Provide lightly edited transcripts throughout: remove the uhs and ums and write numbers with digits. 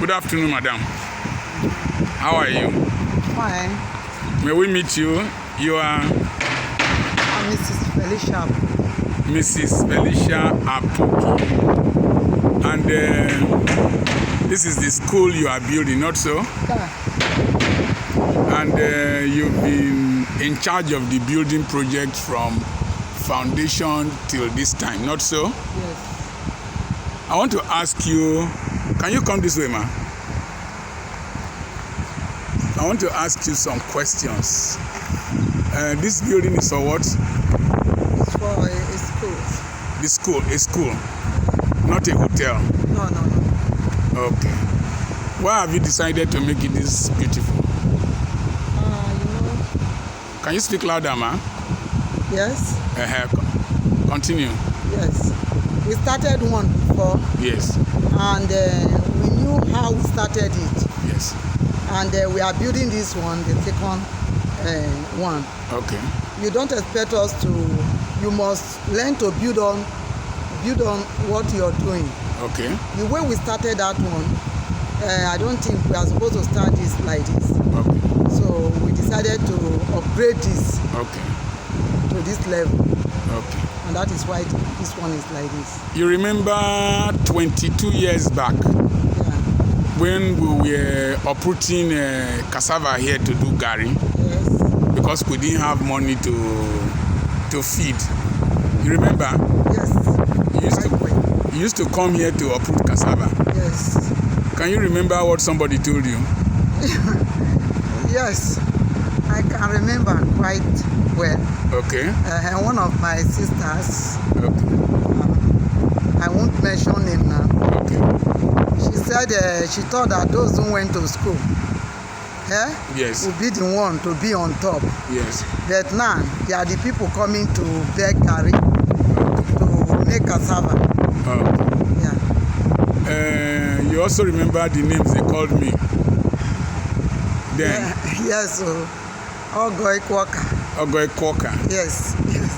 Good afternoon, madam. How are you? Fine. May we meet you? You are I'm Mrs. Felicia. Mrs. Felicia Apoki. And this is the school you are building, not so? Yeah. And you've been in charge of the building project from foundation till this time, not so? Yes. I want to ask you, can you come this way, ma? I want to ask you some questions. This building is for what? It's for a school. The school, a school, not a hotel. No. Okay. Why have you decided to make it this beautiful? Can you speak louder, ma? Yes. Continue. Yes. We started one before. Yes. And we knew how we started it. Yes. And we are building this one, the second one. Okay. You don't expect us to. You must learn to build on what you're doing. Okay. The way we started that one, I don't think we are supposed to start this like this. Okay. So we decided to upgrade this Okay. to this level. Okay. And that is why this one is like this. You remember 22 years back Yeah. when we were uprooting cassava here to do gari Yes. because we didn't have money to feed. You remember? Yes. You used to come here to uproot cassava. Yes. Can you remember what somebody told you? Yes. I can remember quite well. Okay. One of my sisters, Okay. I won't mention him now. Okay. She said she thought that those who went to school Yes. would be the one to be on top. Yes. But now, they are the people coming to beg Gary to make cassava. Okay. Yeah. You also remember the names they called me then? Yeah. Yes. Ogoi Kwaka. Ogoi Kwaka. Yes.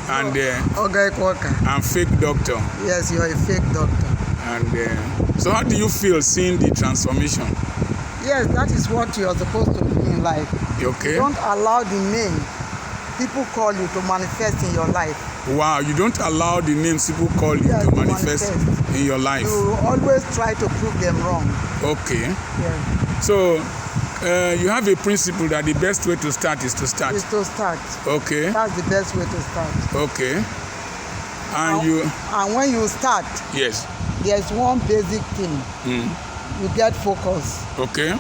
And Ogoi Kwaka. I'm fake doctor. Yes, you're a fake doctor. And so how do you feel seeing the transformation? Yes, that is what you are supposed to do in life. Okay. Don't allow the name people call you to manifest in your life. Wow, you don't allow the names people call you to manifest in your life. You always try to prove them wrong. Okay. Yes. So you have a principle that the best way to start is to start. Is to start. Okay. That's the best way to start. Okay. And when you start, yes, there's one basic thing. You get focus. Okay.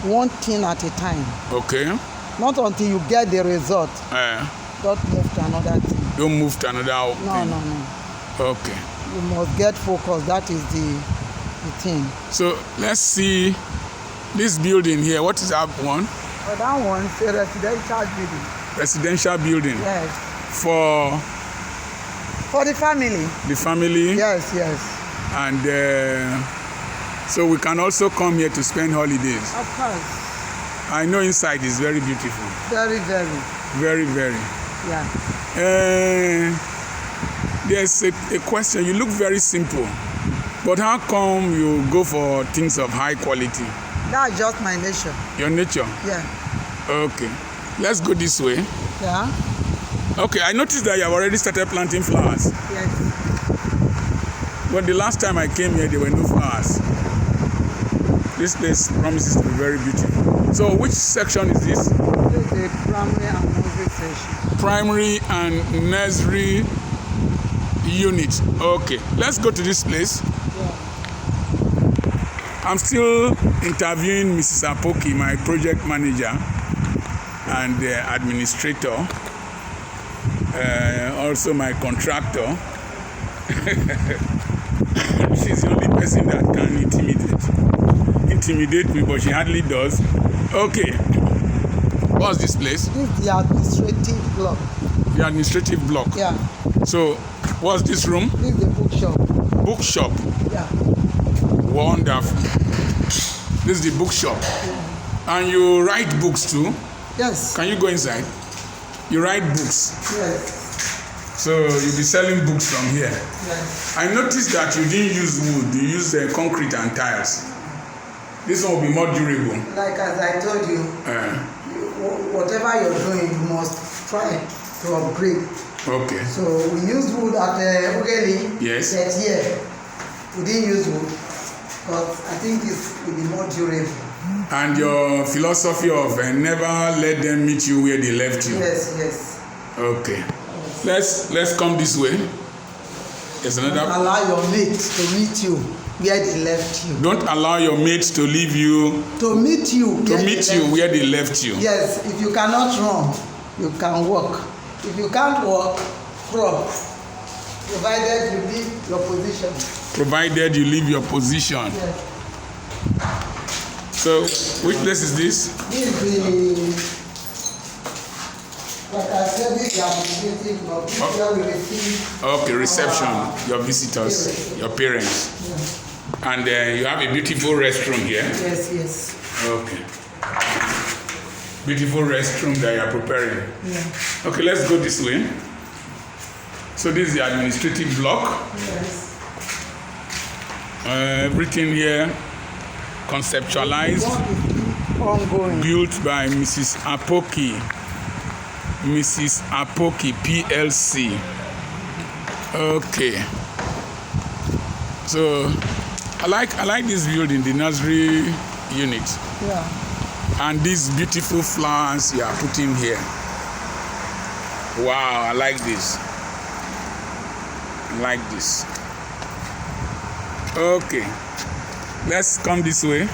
One thing at a time. Okay. Not until you get the result. Don't move to another thing. Don't move to another thing. No. Okay. You must get focused. That is the thing. So let's see this building here. What is that one? For that one, it's a residential building. Residential building. Yes. For the family. The family. Yes. And so we can also come here to spend holidays. Of course. I know inside is very beautiful. Very. Very. Yeah. There's a question. You look very simple, but how come you go for things of high quality? That's just my nature. Your nature? Yeah. Okay. Let's go this way. Yeah. Okay, I noticed that you have already started planting flowers. Yes. But the last time I came here, there were no flowers. This place promises to be very beautiful. So which section is this? This is the primary and nursery section. Primary and nursery unit. Okay, let's go to this place. Yeah. I'm still interviewing Mrs. Apoki, my project manager and administrator, also my contractor. She's the only person that can intimidate me, but she hardly does. Okay. What's this place? This is the administrative block. The administrative block. Yeah. So, what's this room? This is the bookshop. Bookshop. Yeah. Wonderful. This is the bookshop. Yeah. And you write books too? Yes. Can you go inside? You write books. Yes. So you'll be selling books from here. Yes. I noticed that you didn't use wood, you used concrete and tiles. This one will be more durable. Like as I told you, whatever you're doing, you must try to upgrade. Okay. So we used wood at Ugeli. Yes. That year. We didn't use wood, but I think this will be more durable. And your philosophy of never let them meet you where they left you. Yes, yes. Okay. Let's come this way. There's another. Don't allow your mates to meet you where they left you. Don't allow your mates to leave you. To meet you. Where they left you. Yes. If you cannot run, you can walk. If you can't walk, crawl. Provided you leave your position. Provided you leave your position. Yes. So, which place is this? This is the, like I said, this is the administrative block. This is where we receive. Okay, reception. Your visitors, your parents. Yeah. And you have a beautiful restroom here. Yes, yes. Okay. Beautiful restroom that you are preparing. Yeah. Okay, let's go this way. So this is the administrative block. Yes. Everything here conceptualized, Ongoing. built by Mrs. Apoki. Mrs. Apoki, PLC. Okay. So I like this building, the nursery unit. Yeah. And these beautiful flowers you are putting here. Wow, I like this. I like this. Okay. Let's come this way.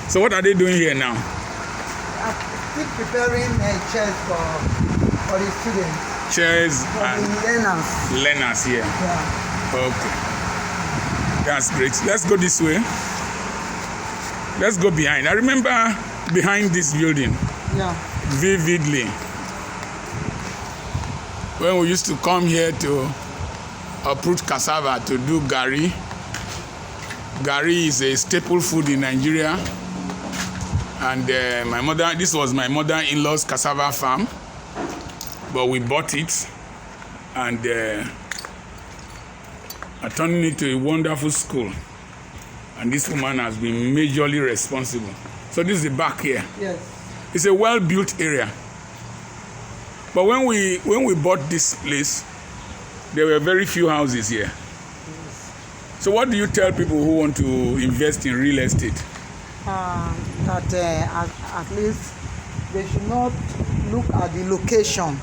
So what are they doing here now? I'm still preparing chairs for the students. Chairs For and the learners. learners here. Yeah. Okay. That's great. Let's go this way. Let's go behind. I remember behind this building Yeah. vividly when we used to come here to uproot cassava to do gari. Gari is a staple food in Nigeria, and this was my mother-in-law's cassava farm, but we bought it and are turning it to a wonderful school, and this woman has been majorly responsible. So this is the back here. Yes. It's a well-built area, but when we bought this place, there were very few houses here. So what do you tell people who want to invest in real estate? That at least they should not look at the location.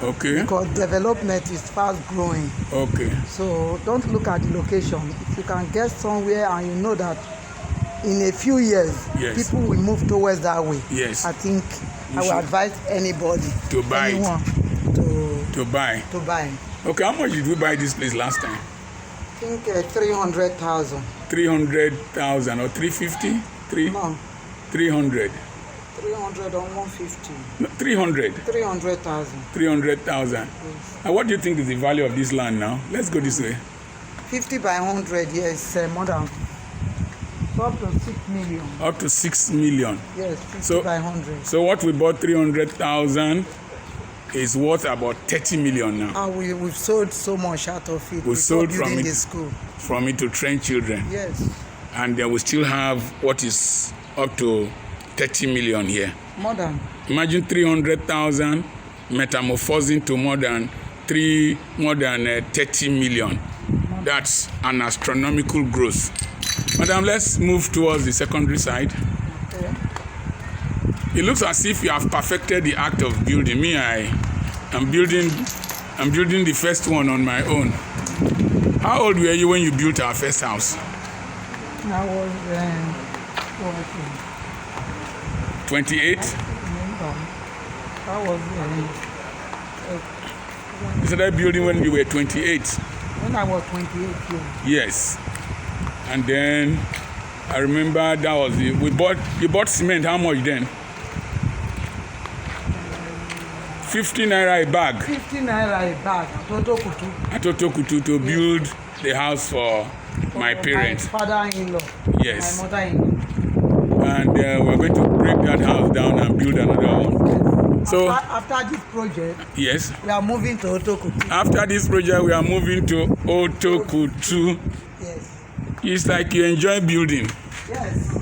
Okay. Because development is fast growing. Okay. So don't look at the location. If you can get somewhere and you know that in a few years, yes, people will move towards that way. Yes. I think I will advise anybody to buy anyone to buy. To buy. Okay, how much did we buy this place last time? I think 300,000. 300,000 or 350? No. 300. 300 or 150. No, 300. 300,000. 300,000. Yes. And what do you think is the value of this land now? Let's go this way. 50 by 100, yes, more than up to 6 million. Up to 6 million. Yes, 50 by 100. So what we bought 300,000 is worth about 30 million now. And we've sold so much out of it. We sold from it to train children. Yes. And then we still have what is up to 30 million here. More than. Imagine 300,000 metamorphosing to more than 30 million. That's an astronomical growth. Madam, let's move towards the secondary side. Okay. It looks as if you have perfected the act of building. I'm building the first one on my own. How old were you when you built our first house? I was 28? I was You started building when you were 28? when I was 28 years. Yes. And then I remember that was you bought cement. How much then? 50 naira a bag. 50 naira a bag. Atoto kutu to build the house for my parents. My father-in-law. Yes. My mother-in-law. And we're going to break that house down and build another one. So after this project, yes, we are moving to Otokutu. After this project, we are moving to Otokutu. Yes. It's like you enjoy building. Yes.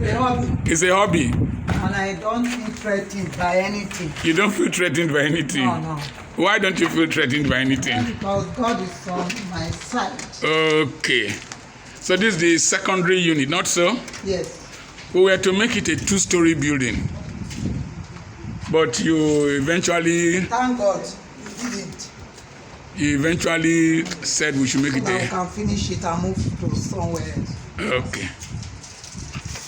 a hobby. It's a hobby. And I don't feel threatened by anything. You don't feel threatened by anything? No. Why don't you feel threatened by anything? Because God is on my side. Okay. So this is the secondary unit, not so? Yes. We were to make it a 2-story building. But you eventually... Thank God you didn't. You eventually said we should make it I can finish it and move to somewhere else. Okay.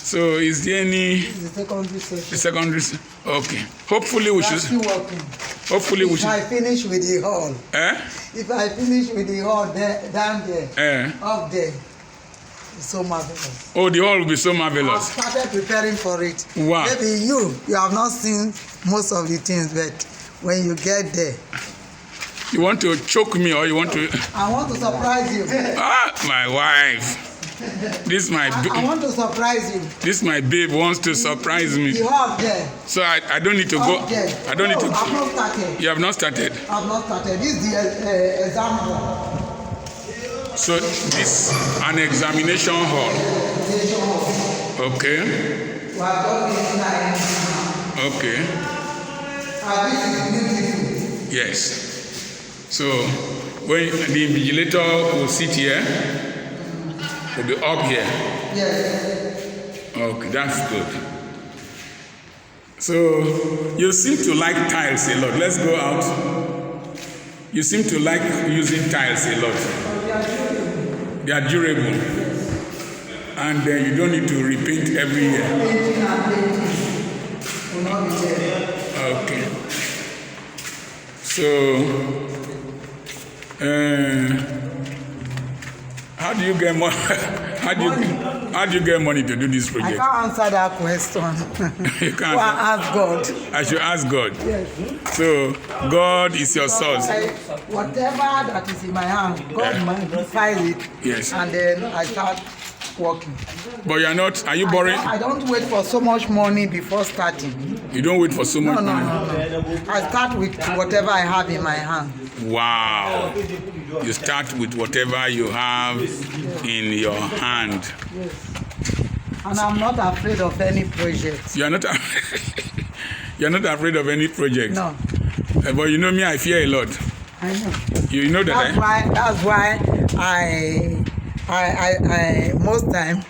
So is there any... This is the secondary section. The secondary... Okay. Hopefully we should... Still working. Hopefully we If should... I finish with the hall. Eh? If I finish with the hall there, down there, up there, it's so marvelous. Oh, the hall will be so I've marvelous. started preparing for it. Wow. Maybe you have not seen most of the things, but when you get there, You want to choke me or you want to... I want to surprise you. My wife. This my I want to surprise you. this my babe wants to surprise me. You have there. So I don't need to go. Up there. I don't need to. I've not started. You have not started. I've not started. This is the exam hall. So this an examination hall. Examination hall. Okay. We have got this line. Okay. And this is beautiful. Yes. So when the invigilator will sit here, will be up here. Yes. Okay, that's good. So you seem to like tiles a lot. Let's go out. You seem to like using tiles a lot. They are durable. And you don't need to repaint every year. Painting and painting will not be there. Okay. So, how do you get money? How do you get money to do this I project? can't answer that question. You can't. Go and ask God. I should ask God. Yes. So God is your source. Whatever that is in my hand, God magnifies it. Yes. And then I start working. But you are not. Are you boring? I don't wait for so much money before starting. You don't wait for so much money. No. I start with whatever I have in my hand. Wow. You start with whatever you have in your hand. Yes. And I'm not afraid of any project. You are not. You are not afraid of any project. No. But you know me, I fear a lot. I know. You know that. That's why I most time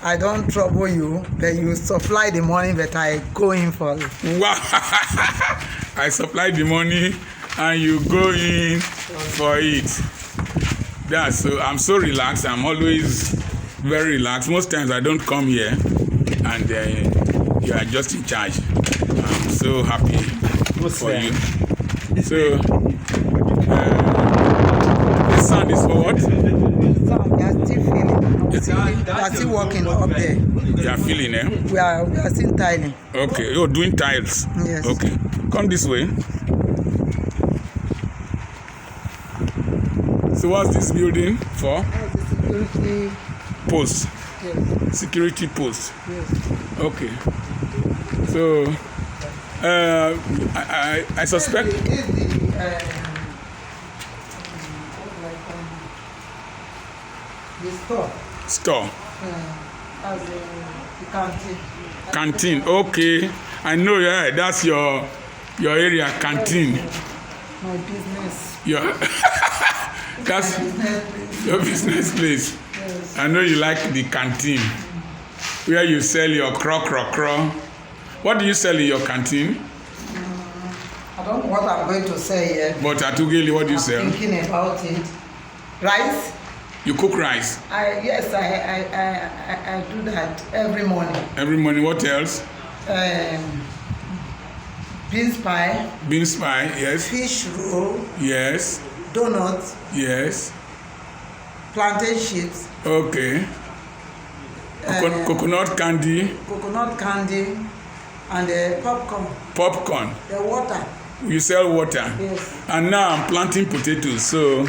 I don't trouble you, but you supply the money, but I go in for it. Wow. I supply the money and you go in for it. That's so. I'm so relaxed. I'm always very relaxed. Most times I don't come here and you are just in charge. I'm so happy for you. So this sound is for what? So we are still feeling. We are still working up there. You are feeling, eh? We are still tiling. Okay, you're doing tiles. Yes. Okay, come this way. So what's this building for? Security. Post. Yes. Security post. Yes. Okay. So I suspect. This is the store. Store. As the canteen. Canteen. Okay. I know. Yeah, that's your area. Canteen. My business. Your that's your business place. Yes. I know you like the canteen where you sell your craw. What do you sell in your canteen? I don't know what I'm going to say yet. But Atugeli, what do you sell? I'm thinking about it. Rice. You cook rice Yes, I do that every morning. every morning. What else? Beans pie. Beans pie. Yes. Fish roll. Yes. Donuts. Yes. Plantain chips. Okay. Coconut candy. Coconut candy. And popcorn. Popcorn. The water. You sell water. Yes. And now I'm planting potatoes, so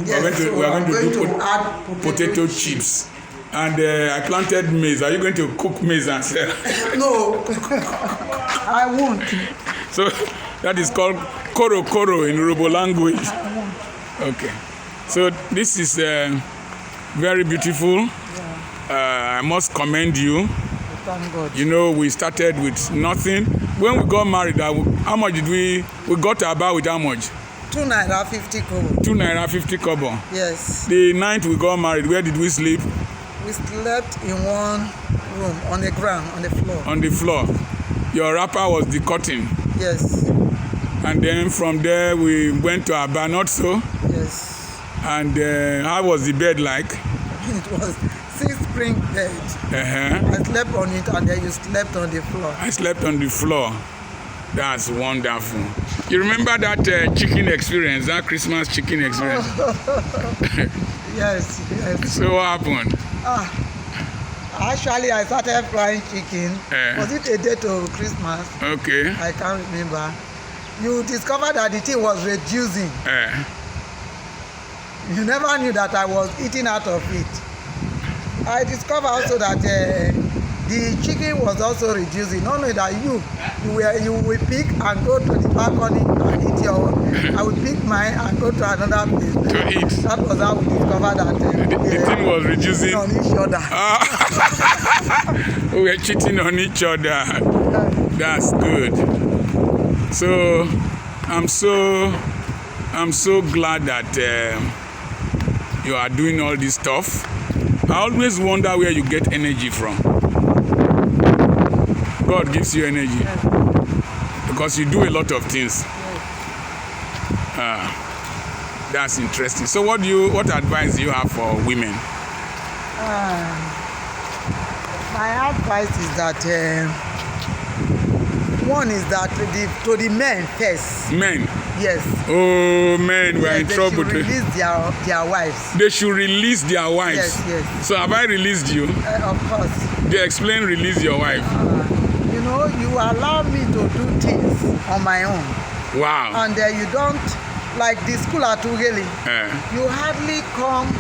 Yes, we're going to do add potato chips. And I planted maize. Are you going to cook maize and sell? No, I won't. So that is called koro in Yoruba language. Okay. So this is very beautiful. I I must commend you. Thank God. You know, we started with nothing. When we got married, how much did we got to about with how much? 2 naira 50 kobo. 2 naira 50 kobo. Yes. The night we got married, where did we sleep? We slept in one room on the ground, on the floor. On the floor. Your wrapper was the curtain. Yes. And then from there we went to Aba, not so? Yes. And how was the bed like? It was 6-spring bed. Uh-huh. I slept on it and then you slept on the floor. I slept on the floor. That's wonderful. You remember that chicken experience, that Christmas chicken experience? Yes, yes. So what happened? Actually, I started frying chicken. Was it a day to Christmas? Okay. I can't remember. You discovered that the thing was reducing. You never knew that I was eating out of it. I discovered also that the chicken was also reducing. Not only that you will pick and go to the balcony and eat your own. I would pick mine and go to another place to eat. That was how we discovered that the thing was reducing on each other. We were cheating on each other. That's good. So I'm so glad that you are doing all this stuff. I always wonder where you get energy from. God gives you energy because you do a lot of things. That's interesting. So what advice do you have for women? My advice is that one is that to the men first. Men? Yes. Oh, men, we're in trouble. They should release their wives. They should release their wives? Yes, yes. So have I released you? Of course. They explain release your wife. You know, you allow me to do things on my own. Wow. And you don't, like the school at Ugeli, you hardly come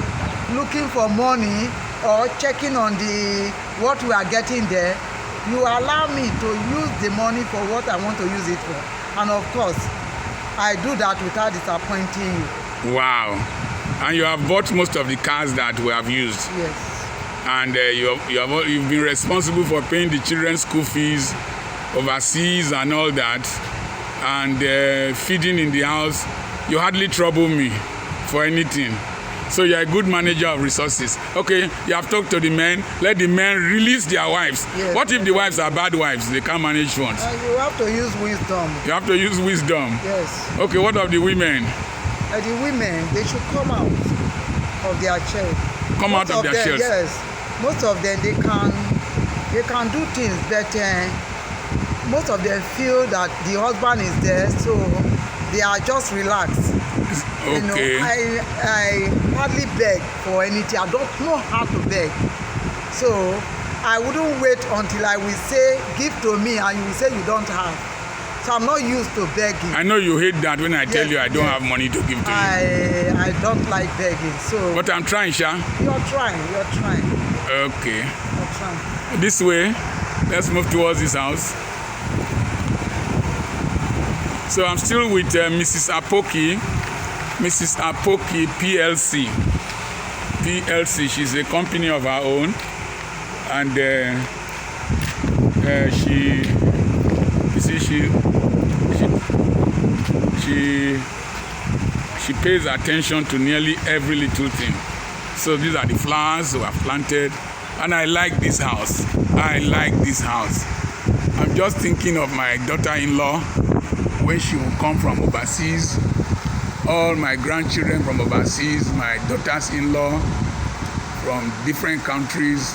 looking for money or checking on what we are getting there. You allow me to use the money for what I want to use it for. And of course, I do that without disappointing you. Wow. And you have bought most of the cars that we have used. Yes. And you've been responsible for paying the children's school fees overseas and all that. And feeding in the house. You hardly trouble me for anything. So you're a good manager of resources. Okay, you have talked to the men. Let the men release their wives. Yes. What if the wives are bad wives? They can't manage funds. You have to use wisdom. You have to use wisdom. Yes. Okay, what of the women? The women, they should come out of their shell. Come out of their shells. Yes. Most of them, they can do things, but most of them feel that the husband is there, so they are just relaxed. Okay. You know, I hardly beg for anything. I don't know how to beg. So I wouldn't wait until I will say, give to me, and you will say you don't have. So I'm not used to begging. I know you hate that when I tell you I don't have money to give to you. I don't like begging. So. But I'm trying, Sha. You're trying. Okay. You're trying. This way. Let's move towards this house. So I'm still with Mrs. Apoki. Mrs. Apoki PLC. PLC, she's a company of her own. And she pays attention to nearly every little thing. So these are the flowers we have planted. And I like this house. I'm just thinking of my daughter-in-law when she will come from overseas. All my grandchildren from overseas, my daughters-in-law from different countries.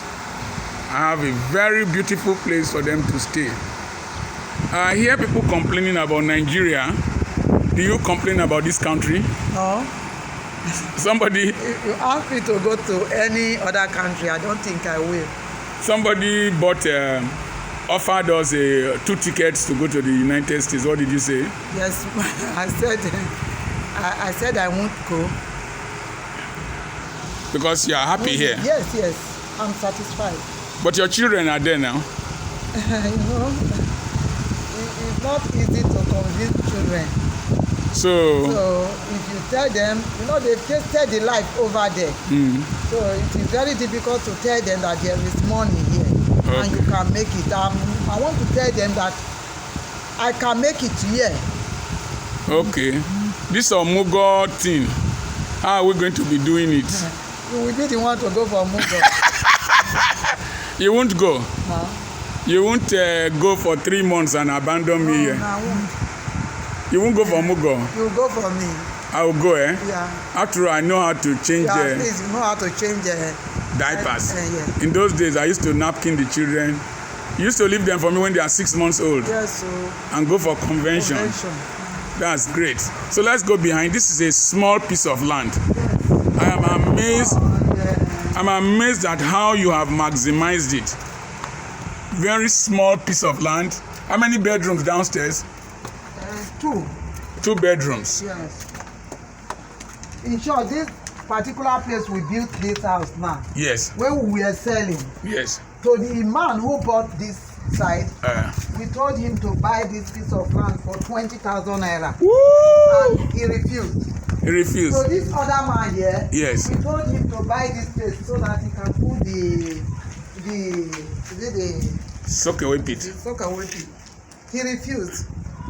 I have a very beautiful place for them to stay. I hear people complaining about Nigeria. Do you complain about this country? No. Somebody... If you ask me to go to any other country, I don't think I will. Somebody offered us 2 tickets to go to the United States. What did you say? Yes, I said I won't go. Because you are happy here? Yes, I'm satisfied. But your children are there now? You know, it's not easy to convince children. So if you tell them, they've tasted the life over there. So it is very difficult to tell them that there is money here and you can make it. I want to tell them that I can make it here. Okay. This Omugo thing, how are we going to be doing it? You will be the one to go for Mugo. You won't go? No. You won't go for 3 months and abandon me here? No, I won't. You won't go for Mugo? You will go for me. I will go, eh? Yeah. After all, I know how to change At least you know how to change diapers. Yeah. In those days, I used to napkin the children. You used to leave them for me when they are 6 months old. Yes, so and go for convention. That's great. So let's go behind. This is a small piece of land. I am amazed. I'm amazed at how you have maximized it. Very small piece of land. How many bedrooms downstairs? 2. 2 bedrooms. Yes. In short, this particular place we built this house now. Yes. When we were selling. Yes. So the man who bought this side, we told him to buy this piece of land for 20,000 naira. Woo! And he refused. He refused. So this other man here, yes, we told him to buy this place so that he can put the soak away pit. He refused.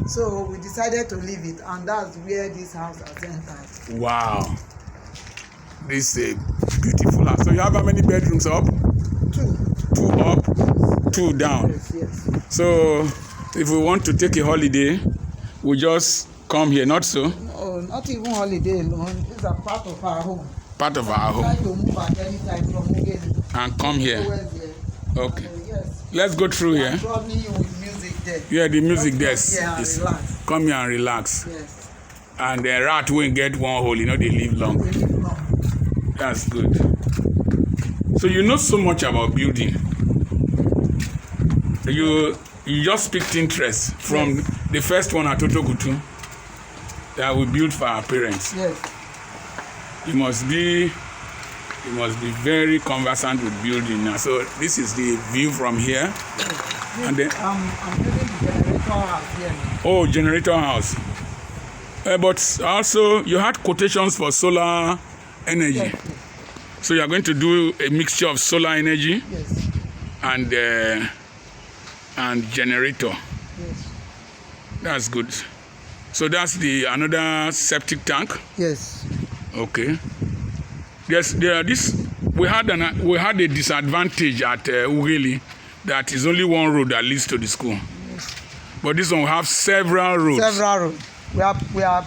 So we decided to leave it, and that's where this house has entered. Wow. This is a beautiful house. So you have how many bedrooms up? 2. 2 up, 2 down. Yes. So if we want to take a holiday, we just come here, not so? No, not even holiday alone. It's a part of our home. Part of our home. Try to move at any time from Ugeli. And come here. Okay. Yes. Let's go through here. Probably you with music there. Yeah, the music there is come here and relax. Yes. And the rat won't get one hole, they live long. That's good. So you know so much about building. You just picked interest from the first one at Otogutu that we built for our parents. Yes. You must be very conversant with building now. So this is the view from here. Yes. And then I'm building the generator house here now. Oh, generator house. But also you had quotations for solar energy. Yes. So you are going to do a mixture of solar energy Yes. and generator. Yes. That's good. So that's another septic tank. Yes. Okay. We had a disadvantage at Ugeli that is only one road that leads to the school. Yes. But this one will have several roads. Several roads. We are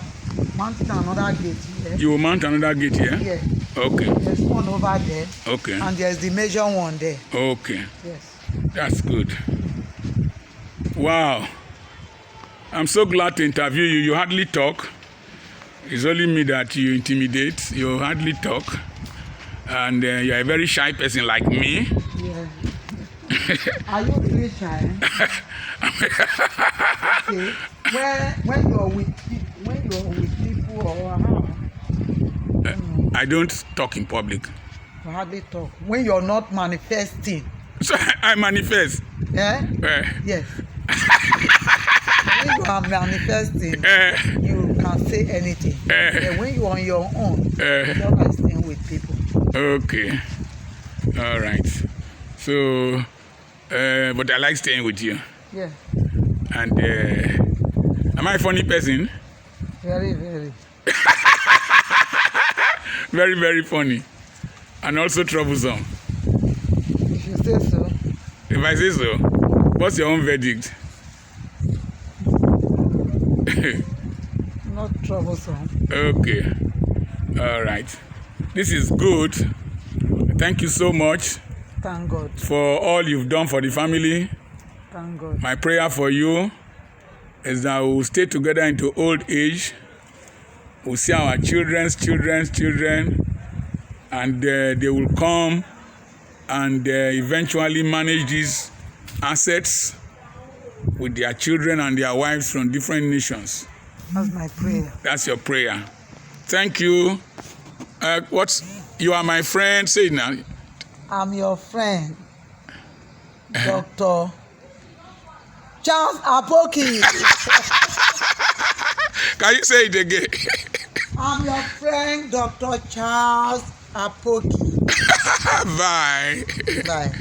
mounting another gate here. You will mount another gate here? Yeah. Okay. There's one over there. Okay. And there's the major one there. Okay. Yes. That's good. Wow. I'm so glad to interview you. You hardly talk. It's only me that you intimidate. You hardly talk. And you're a very shy person like me. Yeah. Are you really shy? Okay. When you're with people or how? I don't talk in public. You hardly talk. When you're not manifesting. So I manifest. Yeah? Yes. When you are manifesting, you can say anything. When you're on your own, you don't like staying with people. Okay. All right. So, but I like staying with you. Yeah. And am I a funny person? Very, very. Very, very funny. And also troublesome. If you say so. If I say so, what's your own verdict? Not troublesome. Okay. All right. This is good. Thank you so much. Thank God. For all you've done for the family. Thank God. My prayer for you is that we'll stay together into old age. We'll see our children, and they will come and eventually manage these assets with their children and their wives from different nations. That's my prayer. That's your prayer. Thank you. You are my friend. Say it now. I'm your friend, Dr. Charles Apoki. Can you say it again? I'm your friend, Dr. Charles Apoki. Bye. Bye.